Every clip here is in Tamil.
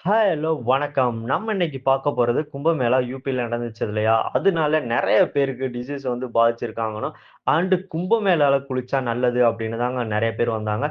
ஹலோ வணக்கம். நம்ம இன்னைக்கு பார்க்க போறது கும்பமேளா யூபில நடந்துச்சு இல்லையா? அதனால நெறைய பேருக்கு டிசீஸ் வந்து பாதிச்சிருக்காங்கன்னும், கும்பமேளால குளிச்சா நல்லது அப்படின்னு தாங்க நெறைய பேர் வந்தாங்க.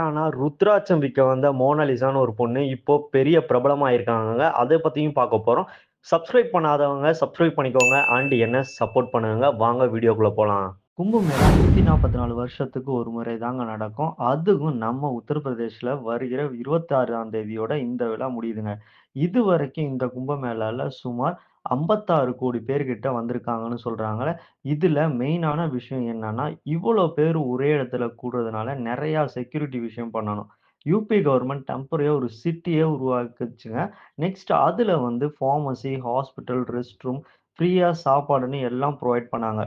ஆனா ருத்ராட்சம் விக்க வந்த மோனாலிசான்னு ஒரு பொண்ணு இப்போ பெரிய பிரபலமா இருக்காங்கங்க. அத பத்தியும் பார்க்க போறோம். சப்ஸ்கிரைப் பண்ணாதவங்க சப்ஸ்கிரைப் பண்ணிக்கோங்க. என்ன சப்போர்ட் பண்ணுங்க. வாங்க வீடியோக்குள்ள போலாம். கும்பமேளா 144 வருஷத்துக்கு ஒரு முறை தாங்க நடக்கும். அதுவும் நம்ம உத்தரப்பிரதேஷ்ல வருகிற 26ஆம் தேதியோட இந்த விழா முடியுதுங்க. இதுவரைக்கும் இந்த கும்பமேளால சுமார் 56 கோடி பேர் கிட்ட வந்திருக்காங்கன்னு சொல்றாங்க. இதுல மெயினான விஷயம் என்னன்னா, இவ்வளோ பேர் ஒரே இடத்துல கூடுறதுனால நெறையா செக்யூரிட்டி விஷயம் பண்ணணும். யுபி கவர்ன்மென்ட் டெம்பரரியா ஒரு சிட்டியே உருவாக்குச்சுங்க. நெக்ஸ்ட் அதுல வந்து பார்மசி, ஹாஸ்பிட்டல், ரெஸ்ட் ரூம், ஃப்ரீயா சாப்பாடுன்னு எல்லாம் புரொவைட் பண்ணாங்க.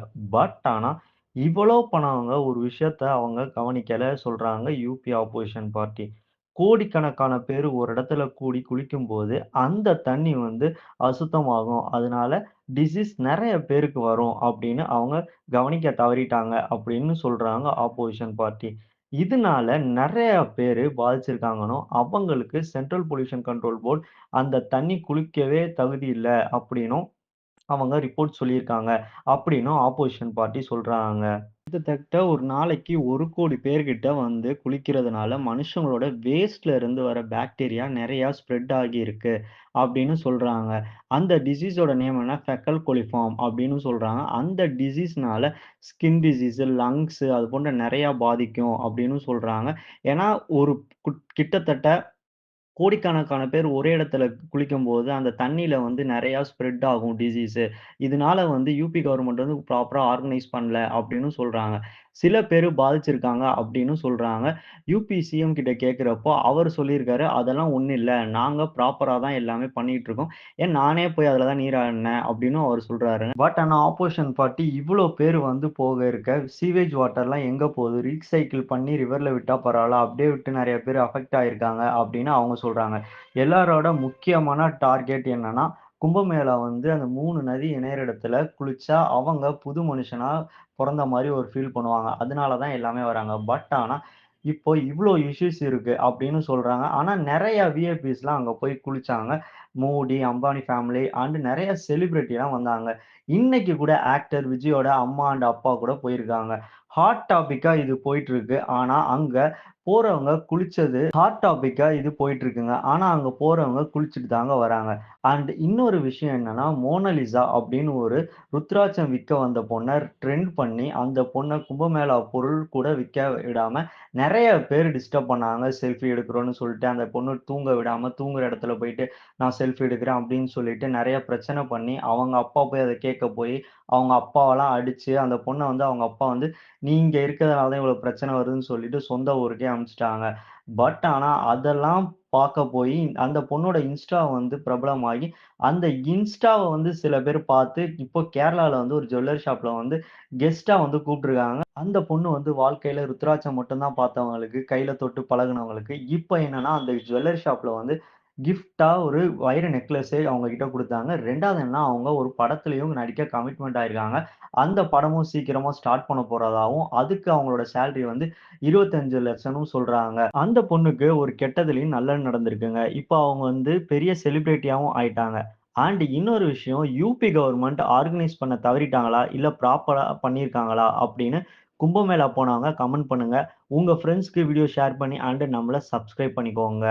ஆனா இவ்வளோ பண்ணவங்க ஒரு விஷயத்த அவங்க கவனிக்கல சொல்றாங்க யுபி ஆப்போசிஷன் பார்ட்டி. கோடிக்கணக்கான பேரு ஒரு இடத்துல கூடி குளிக்கும்போது, அந்த தண்ணி வந்து அசுத்தமாகும். அதனால டிசீஸ் நெறைய பேருக்கு வரும் அப்படின்னு அவங்க கவனிக்க தவறிட்டாங்க அப்படின்னு சொல்றாங்க ஆப்போசிஷன் பார்ட்டி. இதனால நெறைய பேரு பாதிச்சிருக்காங்கன்னும், அவங்களுக்கு சென்ட்ரல் பொல்யூஷன் கண்ட்ரோல் போர்ட் அந்த தண்ணி குளிக்கவே தகுதி இல்ல அப்படின்னும் அவங்க ரிப்போர்ட் சொல்லியிருக்காங்க அப்படின்னும் ஆப்போசிஷன் பார்ட்டி சொல்றாங்க. கிட்டத்தட்ட ஒரு நாளைக்கு 1,00,00,000 பேர்கிட்ட வந்து குளிக்கிறதுனால மனுஷங்களோட வேஸ்ட்ல இருந்து வர பாக்டீரியா நெறையா ஸ்ப்ரெட் ஆகியிருக்கு அப்படின்னு சொல்றாங்க. அந்த டிசீஸோட நேம் என்ன ஃபெக்கல் கோலிஃபார்ம் அப்படின்னு சொல்றாங்க. அந்த டிசீஸ்னால ஸ்கின் டிசீஸ், லங்ஸ் அது போன்ற நெறையா பாதிக்கும் அப்படின்னு சொல்றாங்க. ஏன்னா ஒரு கிட்டத்தட்ட கோடிக்கணக்கான பேர் ஒரே இடத்துல குளிக்கும்போது, அந்த தண்ணீல வந்து நெறையா ஸ்ப்ரெட் ஆகும் டிசீஸு. இதனால வந்து யுபி கவர்ன்மெண்ட் வந்து ப்ராப்பரா ஆர்கனைஸ் பண்ணல அப்படின்னு சொல்றாங்க. சில பேரு பாதிச்சிருக்காங்க அப்படின்னு சொல்றாங்க. யுபி சிஎம் கிட்ட கேட்கிறப்போ, அவரு சொல்லியிருக்காரு, "அதெல்லாம் ஒண்ணும் இல்ல. நாங்க ப்ராப்பரா தான் எல்லாமே பண்ணிட்டு இருக்கோம். நானே போய் அதுல தான் நீராடினேன்" அப்படின்னும் அவரு சொல்றாருங்க. ஆனா ஆப்போசிஷன் பார்ட்டி இவ்ளோ பேரு வந்து போக இருக்க, சீவேஜ் வாட்டர்லாம் எங்க போகுது? ரீசைக்கிள் பண்ணி ரிவர்ல விட்டா பரவால்ல. அப்படியே விட்டு நெறைய பேர் அஃபெக்ட் ஆயிருக்காங்க அப்படின்னு அவங்க சொல்றாங்க. எல்லாரோட முக்கியமான டார்கெட் என்னன்னா, கும்பமேளா வந்து அந்த 3 நதி இணையிற இடத்துல குளிச்சா, அவங்க புது மனுஷனா பொறந்த மாரி ஒரு ஃபீல் பண்ணுவாங்க. அதனால தான் எல்லாமே வராங்க. ஆனா, இப்போ இவ்ளோ இஷ்யூஸ் இருக்கு அப்படின்னு சொல்றாங்க. ஆனா நெறைய விஐபிஸ்லாம் அங்க போய் குளிச்சாங்க. மோடி, அம்பானி ஃபேமிலி அண்ட் நெறைய செலிபிரிட்டிலாம் வந்தாங்க. இன்னைக்கு கூட ஆக்டர் விஜயோட அம்மா அண்ட் அப்பா கூட போயிருக்காங்க. ஹாட் டாபிக்கா இது போயிட்டு இருக்கு. ஆனா அங்க போறவங்க குளிச்சது ஹாட் டாபிக்கா இது போயிட்டு இருக்குங்க. ஆனா அங்க போறவங்க குளிச்சுட்டு தாங்க வராங்க. அண்ட் இன்னொரு விஷயம் என்னன்னா, மோனலிசா அப்படின்னு ஒரு ருத்ராட்சம் விக்க வந்த பொண்ண ட்ரெண்ட் பண்ணி, அந்த பொண்ண கும்பமேளா பொருள் கூட விக்க விடாம நெறைய பேர் டிஸ்டர்ப் பண்ணாங்க. செல்ஃபி எடுக்கிறோம்னு சொல்லிட்டு, அந்த பொண்ணு தூங்க விடாம, தூங்குற இடத்துல போயிட்டு நான் செல்ஃபி எடுக்கிறேன் அப்படின்னு சொல்லிட்டு நெறைய பிரச்சனை பண்ணி, அவங்க அப்பா போய் அத கேட்க போயி, அவங்க அப்பாவெல்லாம் அடிச்சு, அந்த பொண்ண வந்து அவங்க அப்பா வந்து, "நீ இங்க இருக்கிறதுனால தான் இவ்வளோ பிரச்சனை வருதுன்னு" சொல்லிட்டு சொந்த ஊருக்கே அனுப்பிச்சுட்டாங்க. ஆனா அதெல்லாம் பார்க்க போயி, அந்த பொண்ணோட இன்ஸ்டா வந்து பிரபலமாகி, அந்த இன்ஸ்டாவ வந்து சில பேர் பார்த்து, இப்போ கேரளால வந்து ஒரு ஜுவல்லரி ஷாப்ல வந்து கெஸ்ட்டா வந்து கூப்ட்டுருக்காங்க. அந்த பொண்ணு வந்து வாழ்க்கையில ருத்ராட்சம் மட்டும் தான் பார்த்தவங்களுக்கு, கையில தொட்டு பழகுனவங்களுக்கு, இப்ப என்னன்னா அந்த ஜுவல்லரி ஷாப்ல வந்து கிஃப்ட்டா ஒரு வைர நெக்லஸே அவங்க கிட்ட குடுத்தாங்க. 2வது என்னன்னா, அவங்க ஒரு படத்திலயும் நடிக்க கமிட்மெண்ட் ஆயிருக்காங்க. அந்த படமும் சீக்கிரமா ஸ்டார்ட் பண்ண போறதாவும், அதுக்கு அவங்களோட சேலரி வந்து 25,00,000ன்னு சொல்றாங்க. அந்த பொண்ணுக்கு ஒரு கெட்டதுலயும் நல்லது நடந்திருக்குங்க. இப்ப அவங்க வந்து பெரிய செலிபிரிட்டியாவும் ஆயிட்டாங்க. இன்னொரு விஷயம் யுபி கவர்ன்மென்ட் ஆர்கனைஸ் பண்ண தவறிட்டாங்களா? இல்ல ப்ராப்பரா பண்ணியிருக்காங்களா? அப்படின்னு கும்பமேளா போனவங்க கமெண்ட் பண்ணுங்க. உங்க ஃபிரெண்ட்ஸ்க்கு வீடியோ ஷேர் பண்ணி நம்மள சப்ஸ்கிரைப் பண்ணிக்கோங்க.